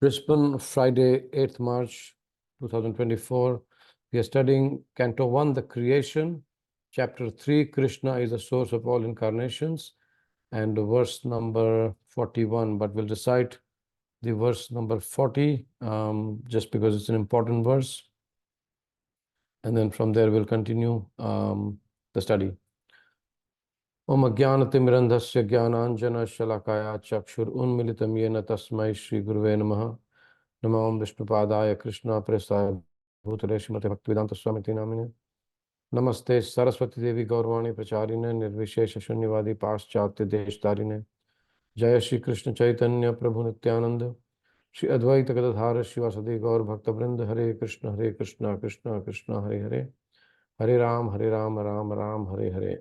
Brisbane, Friday, 8th March 2024. We are studying Canto 1, The Creation, Chapter 3, Krishna is the source of all incarnations, and verse number 41. But we'll recite the verse number 40 just because it's an important verse. And then from there, we'll continue the study. Om Ajnanatimmirandhasya Jnananjana Shalakaya Chakshur Unmilitam Yena Tasmai Shri Guruve Namaha. Namo Om Vishnupadaya Krishna Prasaya Bhutale Srimate Bhaktivedanta Swamiti Namine. Namaste Saraswati Devi Gaurvani Pracharine Nirvishesha Shunyavadi Paschatya Deshtarine. Jaya Shri Krishna Chaitanya Prabhu Nityananda Shri Advaita Gadadhara Shivasadi Gaur Bhakta Vrinda Hare Krishna Krishna Krishna Hare Hare Hare Ram Ram Ram Hare Hare.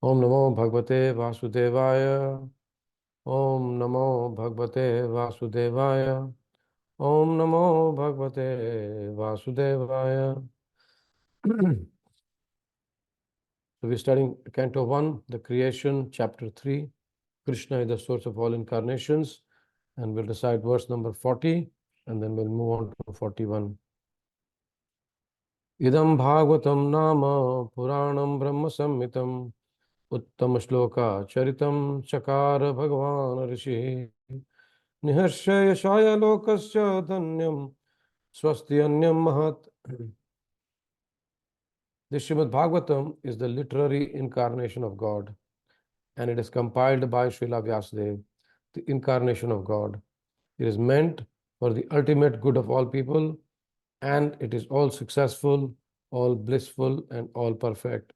Om Namo Bhagavate Vasudevaya. Om Namo Bhagavate Vasudevaya. Om Namo Bhagavate Vasudevaya. So we're studying Canto 1, The Creation, Chapter 3. Krishna is the source of all incarnations. And we'll recite verse number 40, and then we'll move on to 41. Idam Bhagavatam Nama Puranam Brahma Samhitam Uttam Shloka Charitam Chakara Bhagavan Rishi Niharshaya Shaya Lokasya Dhanyam Swasti Anyam Mahat. The Srimad Bhagavatam is the literary incarnation of God, and it is compiled by Srila Vyasadeva, the incarnation of God. It is meant for the ultimate good of all people, and it is all successful, all blissful, and all perfect.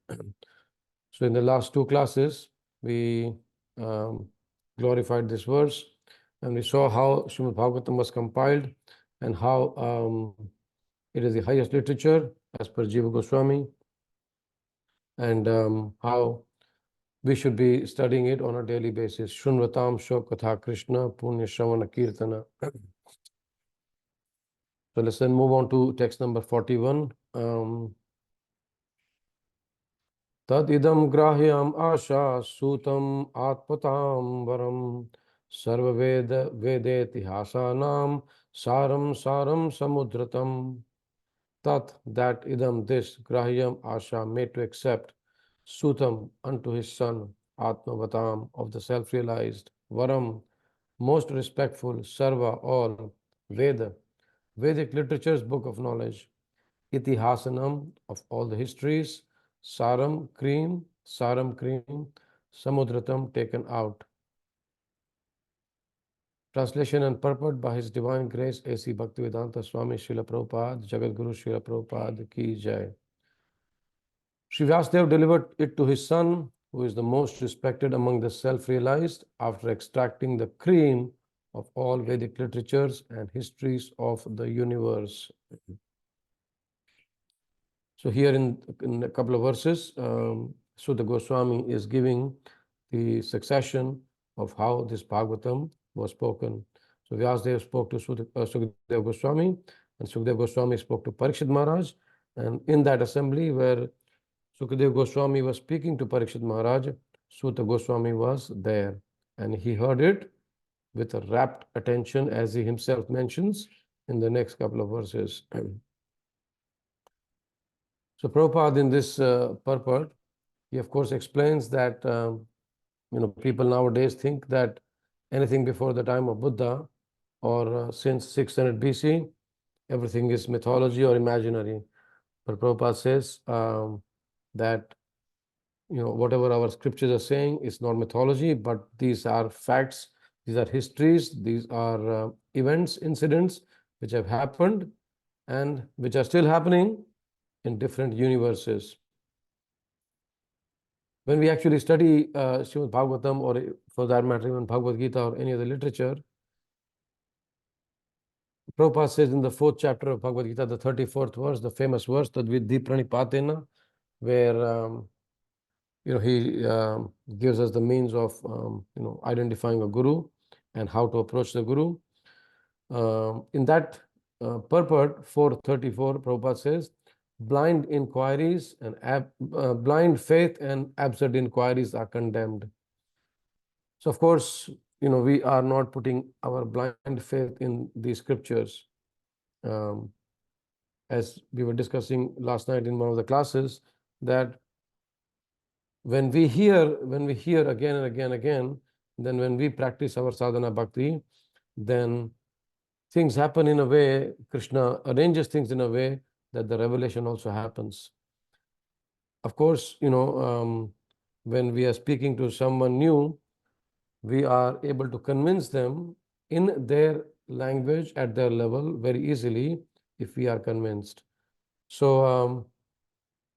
So in the last two classes, we glorified this verse, and we saw how Srimad Bhagavatam was compiled and how it is the highest literature as per Jiva Goswami, and how we should be studying it on a daily basis. Shunvatam Shokatha Krishna Punya Shravana Kirtana. So let's then move on to text number 41. Tad idam grahyam asha sutam atpatam varam sarva veda vedetihasanam saram samudratam. Tat, that idam, this, grahyam asha, made to accept, sutam, unto his son, atmavatam, of the self-realized, varam, most respectful, sarva, all, veda, Vedic literature's book of knowledge, itihasanam, of all the histories, saram, cream, samudratam, taken out. Translation and purport by His Divine Grace A.C. Bhaktivedanta Swami Srila Prabhupada, Jagat Guru Srila Prabhupada Ki Jai. Sri Vyasadeva delivered it to his son, who is the most respected among the self-realized, after extracting the cream of all Vedic literatures and histories of the universe. So here in a couple of verses, Sutta Goswami is giving the succession of how this Bhagavatam was spoken. So Vyasadeva spoke to Sukadeva Goswami, and Sukadeva Goswami spoke to Parikshit Maharaj. And in that assembly where Sukadeva Goswami was speaking to Parikshit Maharaj, Sutta Goswami was there, and he heard it with a rapt attention, as he himself mentions in the next couple of verses. So Prabhupada in this purport, he of course explains that people nowadays think that anything before the time of Buddha or since 600 BC, everything is mythology or imaginary. But Prabhupada says that whatever our scriptures are saying is not mythology, but these are facts, these are histories, these are events, incidents which have happened and which are still happening in different universes. When we actually study Srimad Bhagavatam, or for that matter even Bhagavad Gita or any other literature, Prabhupada says in the 4th chapter of Bhagavad Gita, the 34th verse, the famous verse, Tadvidhi Pranipatena, where he gives us the means of identifying a guru and how to approach the guru. In that purport 434, Prabhupada says, blind inquiries and blind faith and absurd inquiries are condemned. So of course, we are not putting our blind faith in these scriptures. As we were discussing last night in one of the classes, that when we hear again and again, then when we practice our sadhana bhakti, then things happen in a way, Krishna arranges things in a way that the revelation also happens. Of course, when we are speaking to someone new, we are able to convince them in their language at their level very easily if we are convinced. So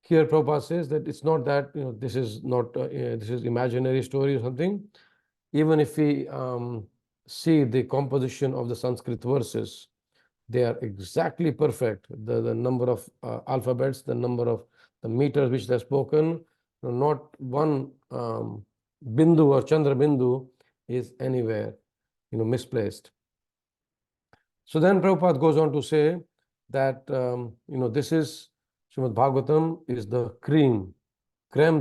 here Prabhupada says that it's not that this is not this is imaginary story or something. Even if we see the composition of the Sanskrit verses, they are exactly perfect. The number of alphabets, the number of the meters which they're spoken, not one bindu or chandra bindu is anywhere misplaced. So then Prabhupada goes on to say that this is Srimad Bhagavatam is the crème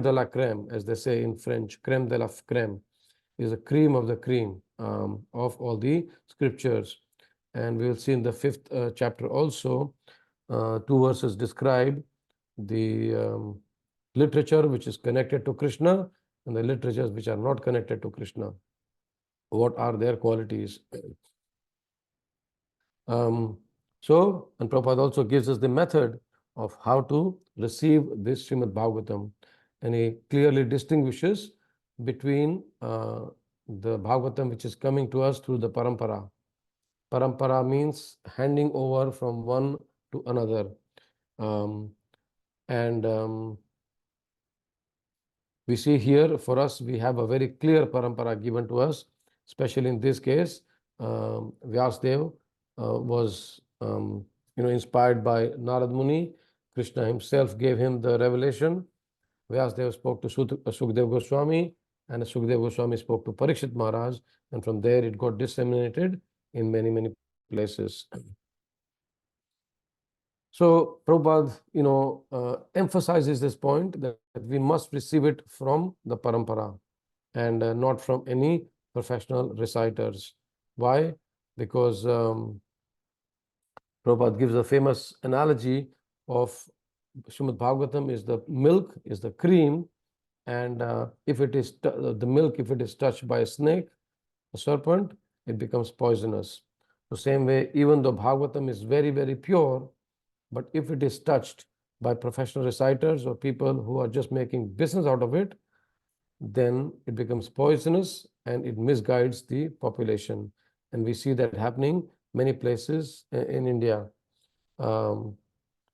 de la crème, as they say in French. Crème de la crème is the cream of the cream of all the scriptures. And we will see in the 5th chapter also, 2 verses describe the literature which is connected to Krishna and the literatures which are not connected to Krishna. What are their qualities? And Prabhupada also gives us the method of how to receive this Srimad Bhagavatam. And he clearly distinguishes between the Bhagavatam which is coming to us through the parampara. Parampara means handing over from one to another. We see here, for us, we have a very clear parampara given to us, especially in this case. Vyasadeva was inspired by Narad Muni. Krishna himself gave him the revelation. Vyasadeva spoke to Sukadeva Goswami, and Sukadeva Goswami spoke to Parikshit Maharaj, and from there it got disseminated in many, many places. So Prabhupada, emphasizes this point that we must receive it from the parampara and not from any professional reciters. Why? Because Prabhupada gives a famous analogy of Srimad Bhagavatam is the milk, is the cream, and if it is the milk, if it is touched by a snake, a serpent, it becomes poisonous. The same way, even though Bhagavatam is very, very pure, but if it is touched by professional reciters or people who are just making business out of it, then it becomes poisonous and it misguides the population. And we see that happening many places in India. The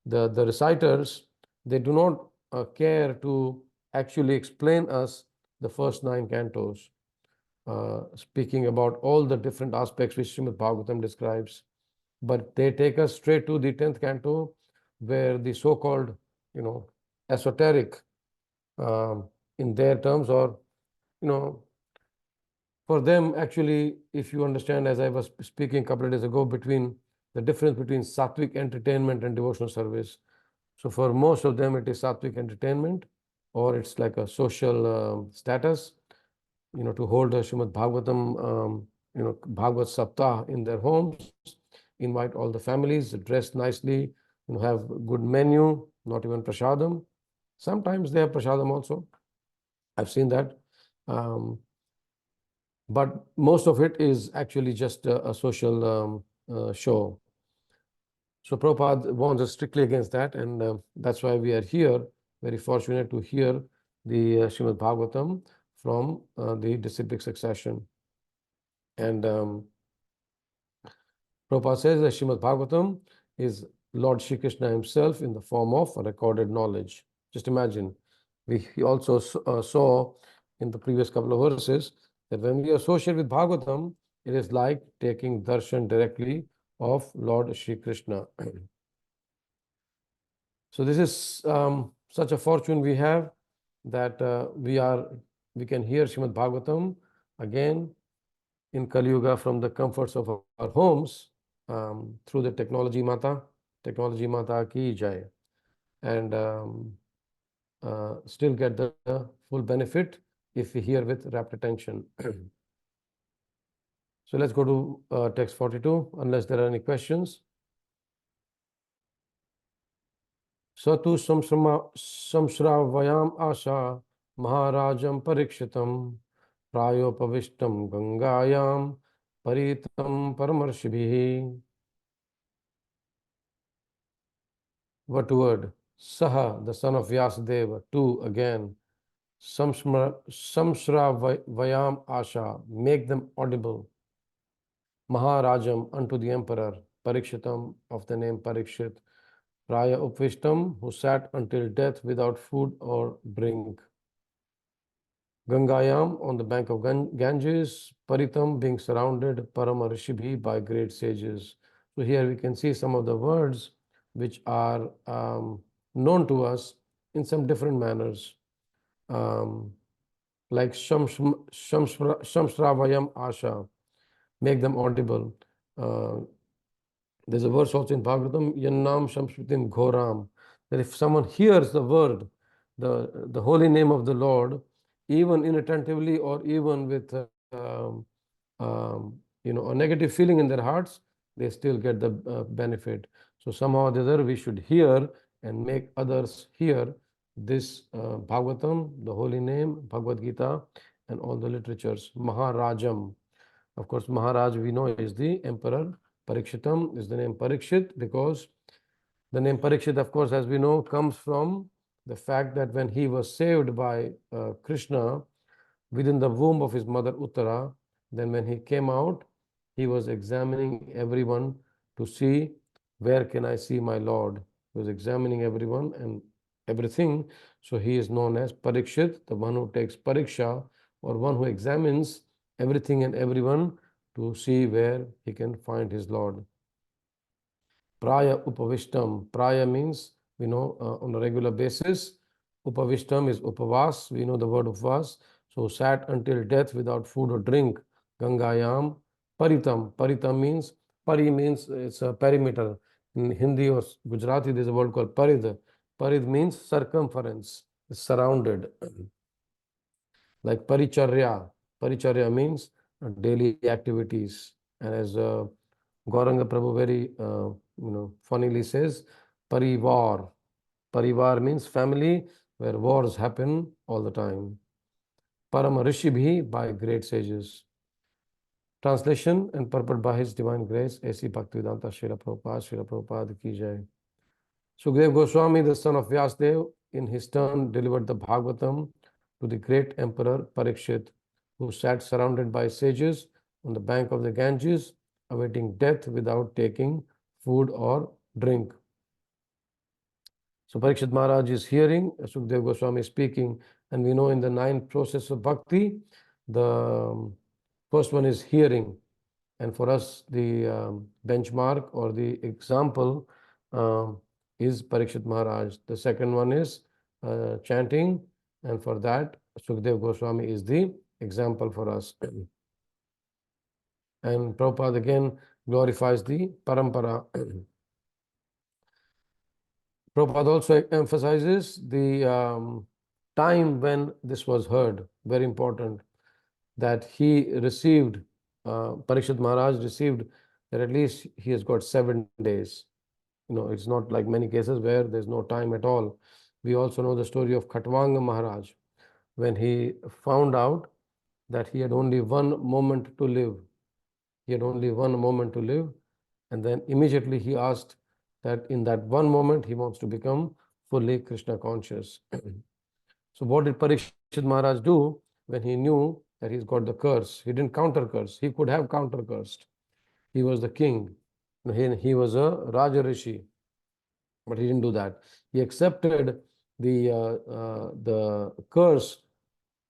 reciters, they do not care to actually explain us the first 9 cantos, speaking about all the different aspects which Srimad Bhagavatam describes. But they take us straight to the 10th canto, where the so-called, esoteric, in their terms, or, for them, actually, if you understand, as I was speaking a couple of days ago, between the difference between sattvic entertainment and devotional service. So for most of them, it is sattvic entertainment, or it's like a social status, to hold a Srimad Bhagavatam, Bhagavat Saptah in their homes, invite all the families, dress nicely, have good menu, not even prasadam. Sometimes they have prasadam also. I've seen that. But most of it is actually just a social show. So Prabhupada warns us strictly against that, and that's why we are here, very fortunate to hear the Srimad Bhagavatam from the disciplic succession. And Prabhupada says that Srimad Bhagavatam is Lord Shri Krishna himself in the form of a recorded knowledge. Just imagine, we also saw in the previous couple of verses that when we associate with Bhagavatam, it is like taking darshan directly of Lord Shri Krishna. So this is such a fortune we have, that we can hear Srimad Bhagavatam again in Kali Yuga from the comforts of our homes, through the technology mata ki jai, and still get the full benefit if we hear with rapt attention. So let's go to text 42, unless there are any questions. Satu samshravayam asha maharajam parikshitam prayopavishtam gangayam paritam paramarshibihi. What word? Saha, the son of Vyasadeva. Two again. Samshravayam asha, make them audible. Maharajam, unto the emperor. Parikshitam, of the name Parikshit. Praya Upvishtam, who sat until death without food or drink. Gangayam, on the bank of Ganges. Paritam, being surrounded. Parama Rishibhi, by great sages. So here we can see some of the words which are known to us in some different manners. Like Shamshravayam Asha, make them audible. There's a verse also in Bhagavatam, Yannam Shamshritim Ghoram, that if someone hears the word, the holy name of the Lord, even inattentively or even with a negative feeling in their hearts, they still get the benefit. So somehow or the other, we should hear and make others hear this Bhagavatam, the holy name, Bhagavad Gita, and all the literatures. Maharajam. Of course, Maharaj, we know, is the emperor. Parikshitam is the name Parikshit, because the name Parikshit, of course, as we know, comes from the fact that when he was saved by Krishna within the womb of his mother Uttara, then when he came out, he was examining everyone to see, where can I see my Lord? He was examining everyone and everything. So he is known as Parikshit, the one who takes Pariksha, or one who examines everything and everyone to see where he can find his Lord. Praya Upavishtam. Praya means, we know, on a regular basis. Upavishtam is Upavas. We know the word Upavas. So sat until death without food or drink. Gangayam. Paritam. Paritam means, Pari means it's a perimeter. In Hindi or Gujarati, there's a word called Parid. Parid means circumference, surrounded. Like Paricharya. Paricharya means daily activities. And as Gauranga Prabhu very funnily says, Parivar. Parivar means family, where wars happen all the time. Parama Rishibhi, by great sages. Translation and purport by His Divine Grace, A.C. Bhaktivedanta Srila Prabhupada Ki Jai. Sukadeva Goswami, the son of Vyasadeva, in his turn delivered the Bhagavatam to the great emperor Parikshit, who sat surrounded by sages on the bank of the Ganges, awaiting death without taking food or drink. So Parikshit Maharaj is hearing Sukadeva Goswami speaking, and we know in the 9 process of bhakti, the first one is hearing, and for us the benchmark or the example is Parikshit Maharaj. The second one is chanting, and for that Sukadeva Goswami is the example for us. And Prabhupada again glorifies the parampara. Prabhupada also emphasizes the time when this was heard, very important, that he received, Parikshit Maharaj received that at least he has got 7 days. It's not like many cases where there's no time at all. We also know the story of Khatvanga Maharaj, when he found out that he had only 1 moment to live. He had only 1 moment to live, and then immediately he asked that in that 1 moment he wants to become fully Krishna conscious. So what did Parikshit Maharaj do when he knew that he's got the curse? He didn't counter curse. He could have counter cursed. He was the king. He was a Raja Rishi, but he didn't do that. He accepted the curse,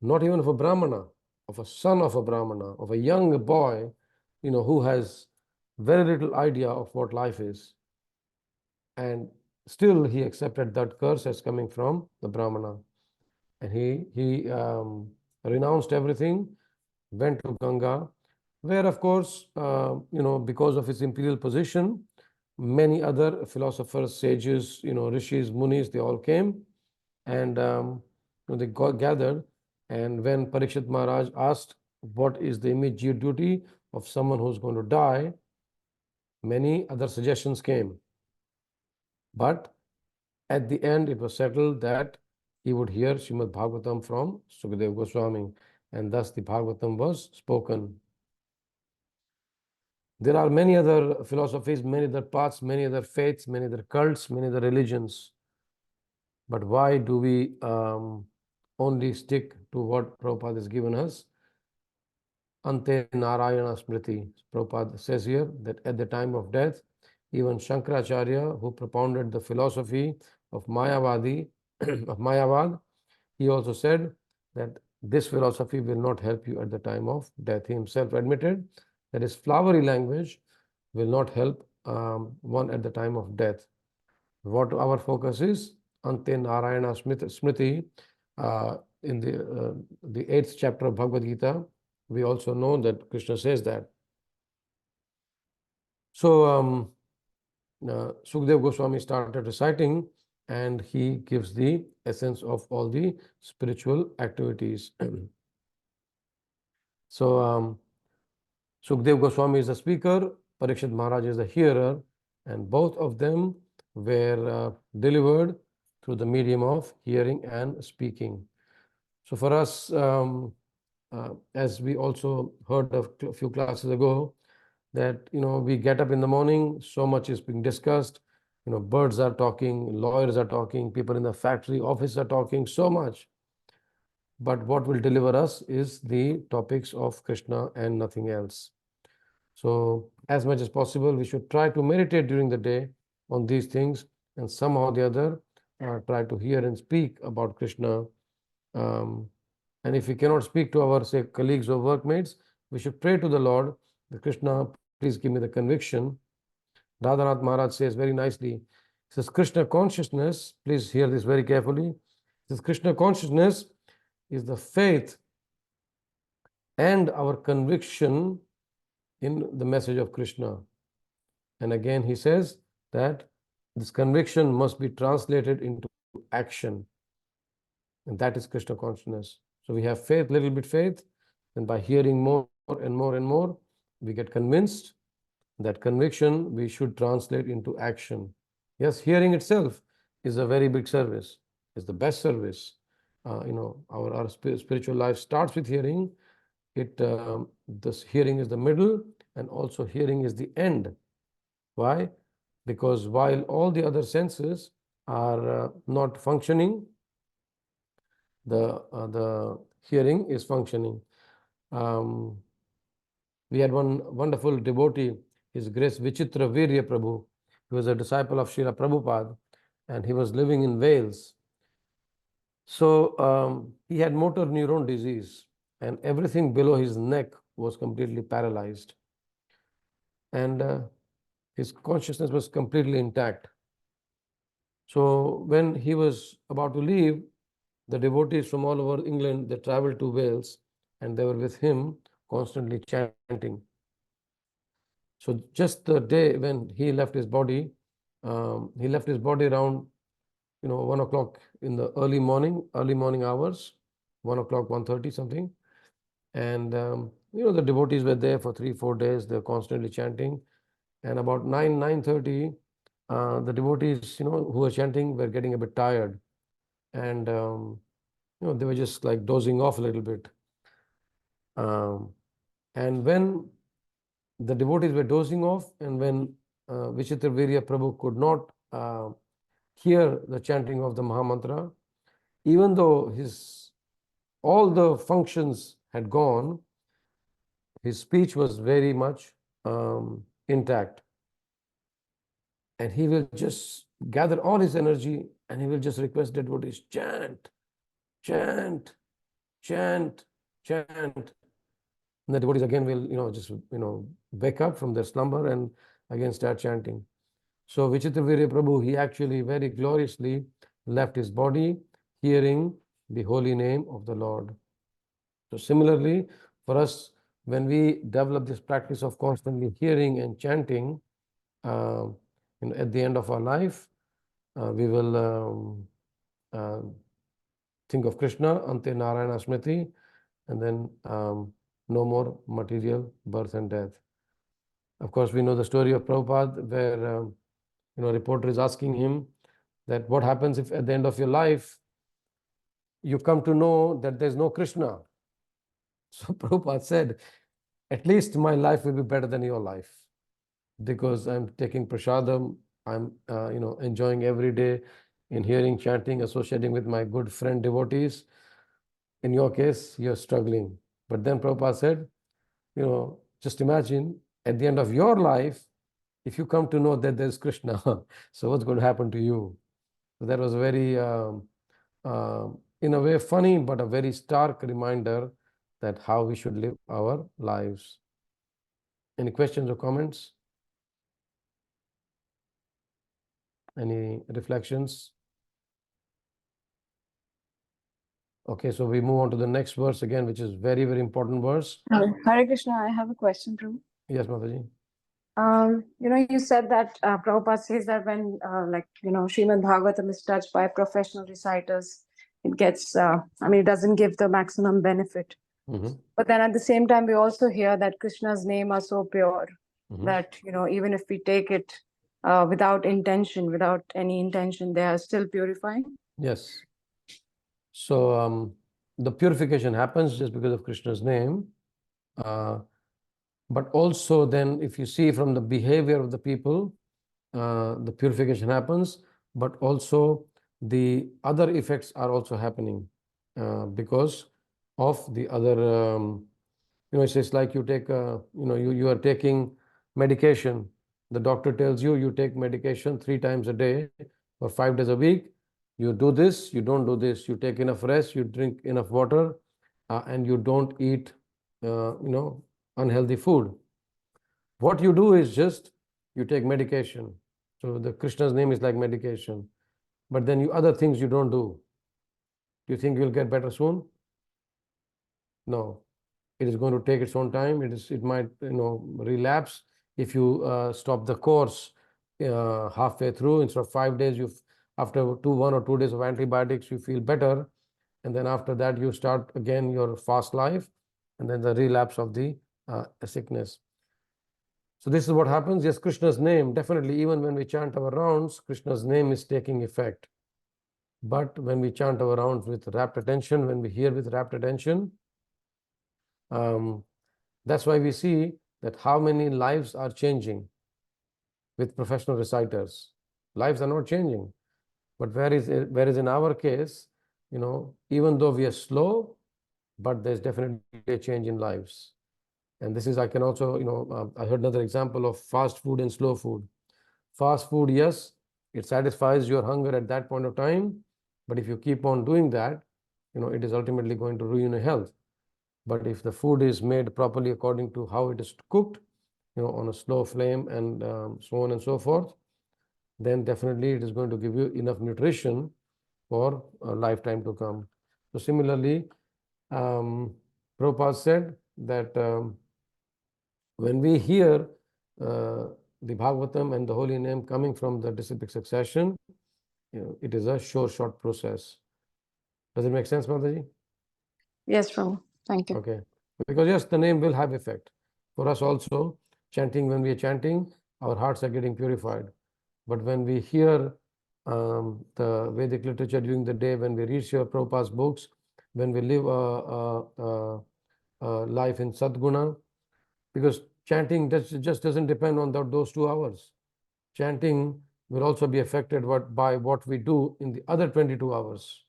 not even of a Brahmana, of a son of a Brahmana, of a young boy, who has very little idea of what life is. And still he accepted that curse as coming from the Brahmana. And he renounced everything, went to Ganga, where of course, because of his imperial position, many other philosophers, sages, rishis, munis, they all came, and they got gathered. And when Parikshit Maharaj asked what is the immediate duty, of someone who's going to die, many other suggestions came. But at the end, it was settled that he would hear Srimad Bhagavatam from Sukadeva Goswami, and thus the Bhagavatam was spoken. There are many other philosophies, many other paths, many other faiths, many other cults, many other religions. But why do we only stick to what Prabhupada has given us? Ante Narayana Smriti. Prabhupada says here that at the time of death, even Shankaracharya, who propounded the philosophy of Mayavadi, of Mayavad, he also said that this philosophy will not help you at the time of death. He himself admitted that his flowery language will not help one at the time of death. What our focus is, Ante Narayana Smriti, in the 8th chapter of Bhagavad Gita, we also know that Krishna says that. So Sukadeva Goswami started reciting, and he gives the essence of all the spiritual activities. So Sukadeva Goswami is the speaker, Parikshit Maharaj is the hearer, and both of them were delivered through the medium of hearing and speaking. So for us, as we also heard a few classes ago, that we get up in the morning, so much is being discussed. Birds are talking, lawyers are talking, people in the factory, office are talking, so much. But what will deliver us is the topics of Krishna and nothing else. So as much as possible, we should try to meditate during the day on these things, and somehow or the other try to hear and speak about Krishna. And if we cannot speak to our, say, colleagues or workmates, we should pray to the Lord, that Krishna, please give me the conviction. Radhanath Maharaj says very nicely, he says, Krishna consciousness, please hear this very carefully, he says, Krishna consciousness is the faith and our conviction in the message of Krishna. And again, he says that this conviction must be translated into action. And that is Krishna consciousness. So we have faith, little bit faith, and by hearing more and more and more, we get convinced. That conviction we should translate into action. Yes, hearing itself is a very big service. It's the best service. Our spiritual life starts with hearing. This hearing is the middle, and also hearing is the end. Why? Because while all the other senses are not functioning, the hearing is functioning. We had one wonderful devotee, His Grace Vichitra Virya Prabhu. He was a disciple of Srila Prabhupada, and he was living in Wales. So he had motor neuron disease, and everything below his neck was completely paralyzed. And his consciousness was completely intact. So when he was about to leave, the devotees from all over England, they traveled to Wales, and they were with him, constantly chanting. So just the day when he left his body around 1 o'clock in the early morning hours, 1 o'clock, 1:30 something. And the devotees were there for 3-4 days. They're constantly chanting. And about 9:30, the devotees who were chanting were getting a bit tired, and they were just like dozing off a little bit. And when the devotees were dozing off, and when Vichitra Virya Prabhu could not hear the chanting of the Mahamantra, even though all the functions had gone, his speech was very much intact. And he will just gather all his energy, and he will just request devotees, chant, chant, chant, chant. And the devotees again will, just, wake up from their slumber and again start chanting. So Vichitra Virya Prabhu, he actually very gloriously left his body hearing the holy name of the Lord. So similarly, for us, when we develop this practice of constantly hearing and chanting, at the end of our life, we will think of Krishna, Ante Narayana Smriti, and then no more material birth and death. Of course, we know the story of Prabhupada, where reporter is asking him that what happens if at the end of your life you come to know that there's no Krishna. So Prabhupada said, at least my life will be better than your life, because I'm taking prasadam, I'm enjoying every day in hearing, chanting, associating with my good friend devotees. In your case, you're struggling. But then Prabhupada said, just imagine at the end of your life, if you come to know that there's Krishna, so what's going to happen to you? So that was very, in a way, funny, but a very stark reminder that how we should live our lives. Any questions or comments? Any reflections? Okay, so we move on to the next verse again, which is very, very important verse. Hare Krishna, I have a question, Prabhu. Yes, Mataji. You said that Prabhupada says that when, Srimad Bhagavatam is touched by professional reciters, it gets, it doesn't give the maximum benefit. Mm-hmm. But then at the same time, we also hear that Krishna's name are so pure that, even if we take it without any intention, they are still purifying. Yes. So the purification happens just because of Krishna's name. But also then if you see from the behavior of the people, the purification happens, but also the other effects are also happening because of the other, it's just like you take, you are taking medication. The doctor tells you, you take medication 3 times a day or 5 days a week. You do this, you don't do this. You take enough rest, you drink enough water, and you don't eat, unhealthy food. What you do is just you take medication. So the Krishna's name is like medication. But then other things you don't do. Do you think you'll get better soon? No. It is going to take its own time. It might relapse if you stop the course halfway through. Instead of 5 days, after 1 or 2 days of antibiotics, you feel better, and then after that you start again your fast life, and then the relapse of the sickness. So this is what happens. Yes, Krishna's name, definitely, even when we chant our rounds, Krishna's name is taking effect. But when we chant our rounds with rapt attention, when we hear with rapt attention, that's why we see that how many lives are changing with professional reciters. Lives are not changing. But whereas in our case, even though we are slow, but there's definitely a change in lives. And this is, I can also, I heard another example of fast food and slow food. Fast food, yes, it satisfies your hunger at that point of time. But if you keep on doing that, it is ultimately going to ruin your health. But if the food is made properly according to how it is cooked, on a slow flame and so on and so forth, then definitely it is going to give you enough nutrition for a lifetime to come. So similarly, Prabhupada said that when we hear the Bhagavatam and the holy name coming from the disciplic succession, it is a short process. Does it make sense, Mataji? Yes, Prabhu. Thank you. Okay. Because yes, the name will have effect. For us also, chanting, when we are chanting, our hearts are getting purified. But when we hear the Vedic literature during the day, when we read your Prabhupada's books, when we live a life in Sadguna, because chanting just doesn't depend on those 2 hours. Chanting will also be affected by what we do in the other 22 hours.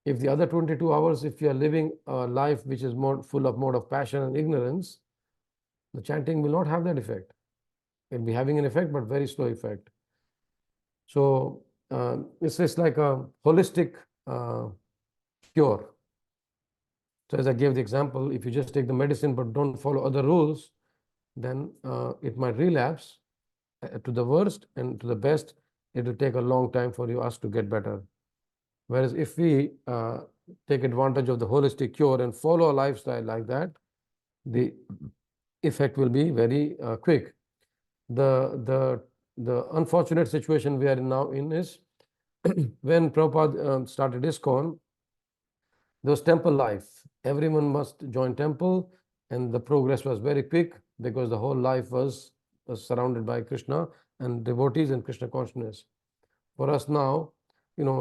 If the other 22 hours, if you are living a life which is more full of mode of passion and ignorance, the chanting will not have that effect. It will be having an effect, but very slow effect. So it's like a holistic cure. So as I gave the example, if you just take the medicine but don't follow other rules, then it might relapse to the worst, and to the best, it will take a long time for us to get better. Whereas if we take advantage of the holistic cure and follow a lifestyle like that, the effect will be very quick. The unfortunate situation we are now in is when Prabhupada started ISKCON, There was temple life. Everyone must join temple, and the progress was very quick because the whole life was surrounded by Krishna and devotees and Krishna consciousness. For us now,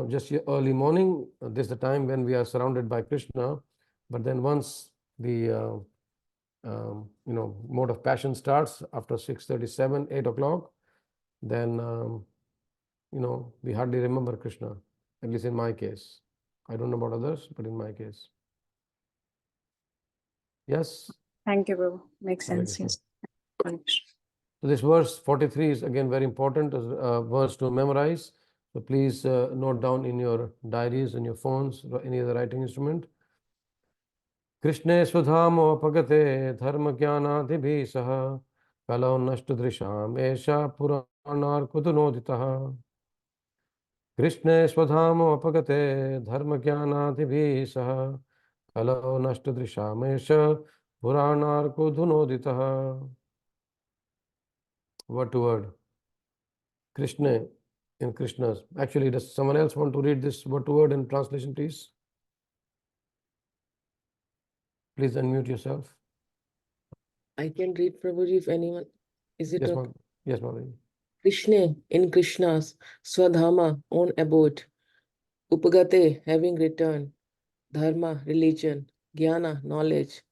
just early morning, this is the time when we are surrounded by Krishna. But then once the mode of passion starts after 6:37, 8 o'clock, then we hardly remember Krishna. At least in my case. I don't know about others, but in my case. Yes. Thank you, Prabhu. Makes Hare sense. Krishna. Yes. So this verse 43 is again very important verse to memorize. So please note down in your diaries, in your phones, or any other writing instrument. Krishne svadhamopagate dharma jnanadibhi saha kalo nashtadrisham esha puranar kudunoditaha. Krishne svadhamopagate dharma jnanadibhi saha kalo nashtadrisham esha puranar kudunoditaha. Word to word. Krishna in Krishna's. Actually, does someone else want to read this word to word in translation, please? Please unmute yourself. I can read, Prabhuji, if anyone. Is it Yes, okay? ma'am. Yes, ma'am. Krishna in Krishna's Swadhama, own abode. Upagate, having returned. Dharma, religion. Jnana, knowledge.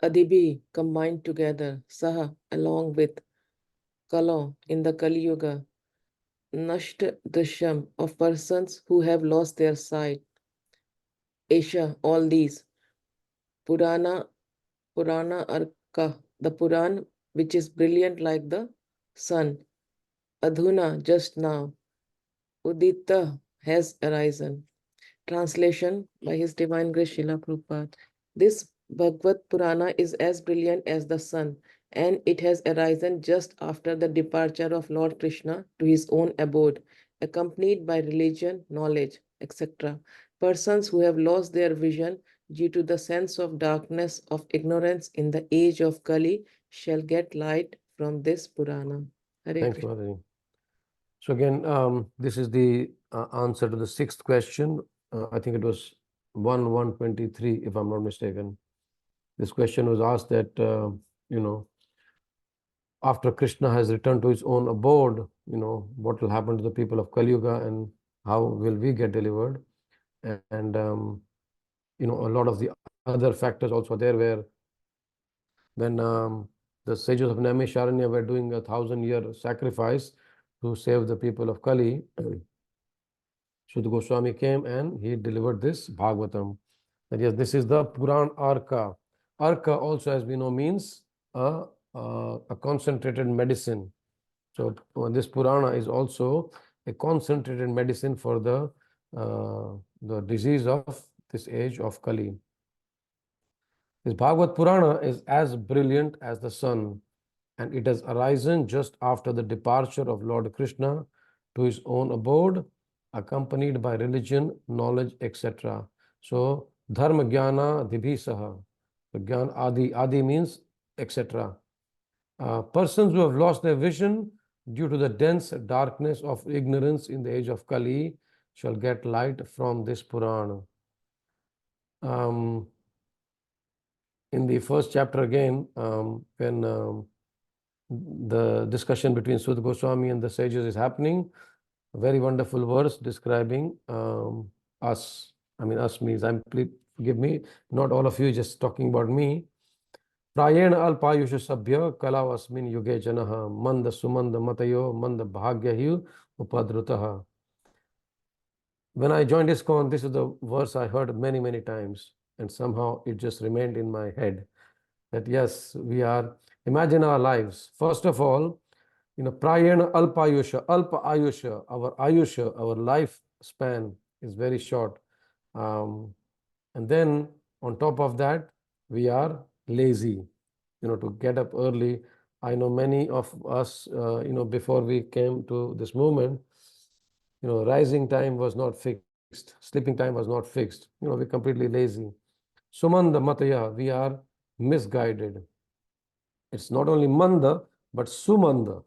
Adibhi, combined together. Saha, along with. Kalo, in the Kali Yuga. Nasht Drishyam, of persons who have lost their sight. Esha, all these. Purana Arka, the Puran, which is brilliant like the sun. Adhuna, just now. Udita, has arisen. Translation by His Divine Grace Srila Prabhupada. This Bhagavad Purana is as brilliant as the sun, and it has arisen just after the departure of Lord Krishna to his own abode, accompanied by religion, knowledge, etc. Persons who have lost their vision due to the sense of darkness of ignorance in the age of Kali shall get light from this Purana. Hare Thanks, Krishna. Mataji. So again, this is the answer to the sixth question. I think it was 123, if I'm not mistaken. This question was asked that, after Krishna has returned to his own abode, what will happen to the people of Kali Yuga and how will we get delivered? And, a lot of the other factors also there where when the sages of Naimisharanya were doing 1,000-year sacrifice to save the people of Kali, Shuddha Goswami came and he delivered this Bhagavatam. That yes, this is the Puran Arka. Arka also, as we know, means a concentrated medicine. So this Purana is also a concentrated medicine for the disease of this age of Kali. This Bhagavad Purana is as brilliant as the sun, and it has arisen just after the departure of Lord Krishna to his own abode, accompanied by religion, knowledge, etc. So, dharma jnana dibhisaha. So, jnana adi means etc. Persons who have lost their vision due to the dense darkness of ignorance in the age of Kali shall get light from this Purana. In the first chapter again, when the discussion between Sukadeva Goswami and the sages is happening, a very wonderful verse describing us. I mean, us means, please forgive me, not all of you, just talking about me. Prayena alpayusha sabhya kalavasmin yuge janaha manda sumanda matayo manda bhagyahu upadrutaha. When I joined ISKCON, this is the verse I heard many, many times, and somehow it just remained in my head that yes, we are, imagine our lives. First of all, prayena alpayusha, alpa ayusha, our life span is very short. And then on top of that, we are lazy, to get up early. I know many of us, before we came to this movement, rising time was not fixed, sleeping time was not fixed. We're completely lazy. Sumanda mataya, we are misguided. It's not only manda, but sumanda.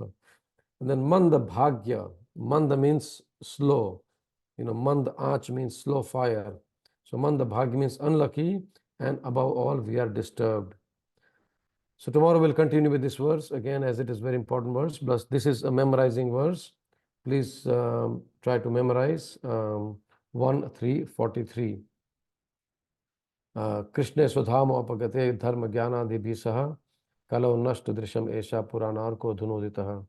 And then manda bhagya. Manda means slow. Manda ach means slow fire. So manda bhagya means unlucky, and above all, we are disturbed. So tomorrow we'll continue with this verse again, as it is very important verse. Plus, this is a memorizing verse. Please try to memorize 1:3:43. Krishna swadhama apagate dharma jnana dibhisaha kalo nashta drisham esha puranarko dhunoditaha.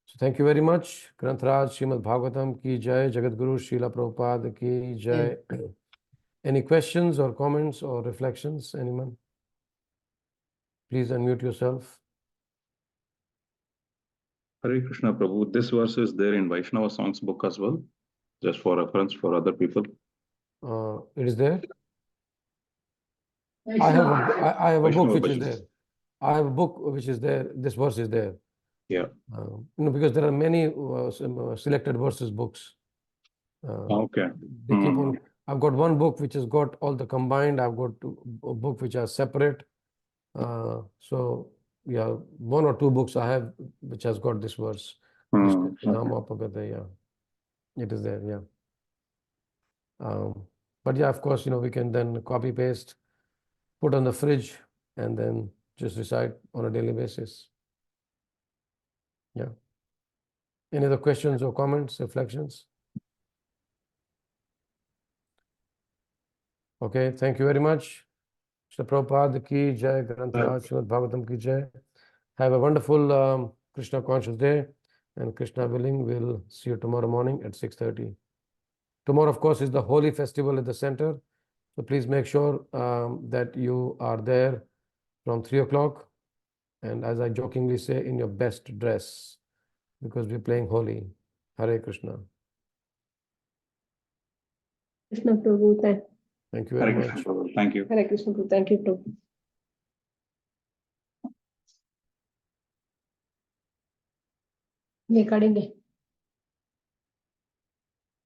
So thank you very much. Grantaraj Srimad Bhagavatam ki jai, Jagadguru Srila Prabhupada ki jai. Any questions or comments or reflections, anyone? Please unmute yourself. Hare Krishna Prabhu. This verse is there in Vaishnava Songs book as well, just for reference for other people. It is there. I have a book Vaishnava which is bhajans. there. I have a book which is there. This verse is there. Yeah. Because there are many selected verses books. Okay. They keep on. I've got one book which has got all the combined. I've got a book which are separate. So yeah, one or two books I have which has got this verse. Krishna Swadhama Apagate, yeah. It is there, yeah. But yeah, of course, we can then copy paste, put on the fridge, and then just recite on a daily basis. Yeah. Any other questions or comments, reflections? Okay, thank you very much. Shri Prabhupada ki jai, Grantaraj Srimad Bhagavatam ki jai. Have a wonderful Krishna conscious day, and Krishna willing, we'll see you tomorrow morning at 6:30. Tomorrow, of course, is the Holy Festival at the center. So please make sure that you are there from 3 o'clock. And as I jokingly say, in your best dress, because we're playing Holi. Hare Krishna. Krishna Prabhu, Thank you very Hare much. Krishna Prabhu. Thank you. Hare Krishna Prabhu. Thank you, Prabhu. ये करेंगे